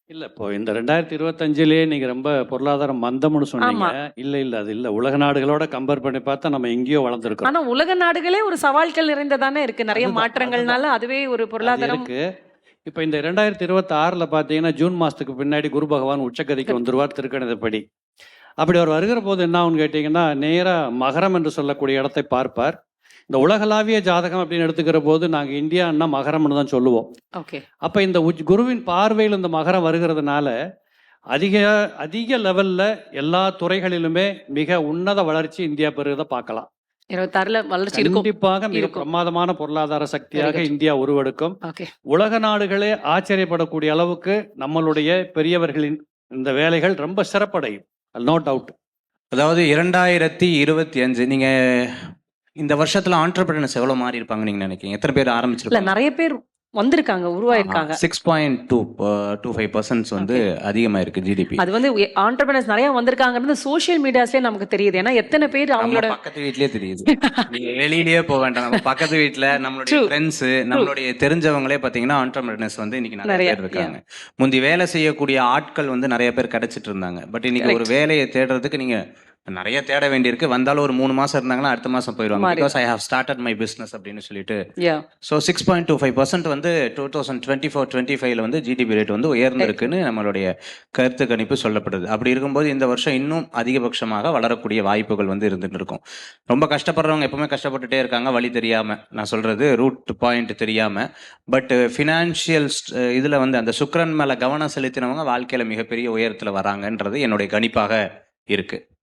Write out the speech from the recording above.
இல்ல இப்போ இந்த 2025லயே நீங்க ரொம்ப பொருளாதாரம் மந்தம்னு சொன்னீங்க. ஆமா. இல்ல. அது இல்ல. உலக நாடுகளோட கம்பேர் பண்ணி பார்த்தா நம்ம எங்கேயோ வளர்ந்துருக்கிறோம். ஆனா உலக நாடுகளே ஒரு சவால்கள் நிறைந்ததானே இருக்கு. நெறைய அதுதான். மாற்றங்கள்னால அதுவே ஒரு அது பொருளாதாரம் இருக்கு. இப்ப இந்த 2026ல பார்த்தீங்கன்னா, ஜூன் மாசத்துக்கு பின்னாடி குரு பகவான் உச்சகதிக்கு வந்துருவார் திருக்கணிதப்படி. அப்படி அவர் வருகிற போது என்ன ஆகும்னு கேட்டீங்கன்னா, நேரா மகரம் என்று சொல்லக்கூடிய இடத்தை பார்ப்பார். இந்த உலகளாவிய ஜாதகம் அப்படின்னு எடுத்துக்கிற போது, நாங்க இந்தியான்னா மகரம்னு தான் சொல்லுவோம். ஓகே. அப்ப இந்த குருவின் பார்வையில் இந்த மகரம் வருகிறதுனால, அதிக அதிக லெவல்ல எல்லா துறைகளிலுமே மிக உன்னத வளர்ச்சி இந்தியா பெறுவதை பார்க்கலாம். 26ல வளர்ச்சி இருக்கும். கண்டிப்பாக மிக இருக்கும். பிரமாதமான பொருளாதார சக்தியாக Very good. இந்தியா உருவெடுக்கும். ஓகே. உலக நாடுகளே ஆச்சரியப்படக்கூடிய அளவுக்கு நம்மளுடைய பெரியவர்களின் இந்த வேலைகள் ரொம்ப சிறப்படையும். No doubt. அதாவது 2025 நீங்க இந்த வருஷத்துல ஆண்டர்பிரினர்ஸ் எவ்வளவு மாறி இருப்பாங்க நீங்க நினைக்கிறீங்க? எத்தனை பேர் இல்ல ஆரம்பிச்சிருப்பாங்க? நெறைய பேர் வந்திருக்காங்க, உருவாயிருக்காங்க. 6.25% வந்து அதிகமா இருக்கு ஜிடிபி. அது வந்து ஆண்டர்பிரினர்ஸ் நெறைய வந்திருக்காங்கன்றது சோஷியல் மீடியாஸ்லயே நமக்கு தெரியுது. ஏன்னா எத்தனை பேர் நம்ம அவங்களோட பக்கத்து வீட்லயே தெரியுது. நீங்க வெளியிலயே போக வேண்டாம். நம்ம பக்கத்து வீட்ல நம்மளுடைய True. ஃப்ரெண்ட்ஸ், நம்மளுடைய தெரிஞ்சவங்களே பாத்தீங்கன்னா ஆண்டர்பிரினர்ஸ் வந்து இன்னைக்கு நிறைய நிறைய, பேர் இருக்காங்க. முந்தி வேலை செய்யக்கூடிய ஆட்கள் வந்து நிறைய பேர் கிடைச்சிட்டு இருந்தாங்க. பட் இன்னைக்கு ஒரு வேலையை தேடுறதுக்கு நீங்க நிறைய தேட வேண்டியிருக்கு. வந்தாலும் ஒரு 3 மாசம் இருந்தாங்கன்னா அடுத்த மாசம் போயிடுவாங்க. மாறி. Because I have started my business அப்படின்னு சொல்லிட்டு. யா ஸோ 6.25% வந்து 2024-25ல வந்து ஜிடிபி ரேட் வந்து உயர்ந்திருக்குன்னு நம்மளுடைய கருத்து கணிப்பு சொல்லப்படுது. அப்படி இருக்கும்போது இந்த வருஷம் இன்னும் அதிகபட்சமாக வளரக்கூடிய வாய்ப்புகள் வந்து இருந்துட்டு இருக்கும். ரொம்ப கஷ்டப்படுறவங்க எப்பவுமே கஷ்டப்பட்டுட்டே இருக்காங்க, வழி தெரியாம. நான் சொல்றது ரூட் பாயிண்ட் தெரியாம. பட் ஃபினான்ஷியல் இதுல வந்து அந்த சுக்கிரன் மேல கவனம் செலுத்தினவங்க வாழ்க்கையில மிகப்பெரிய உயரத்துல வராங்கன்றது என்னுடைய கணிப்பாக இருக்கு.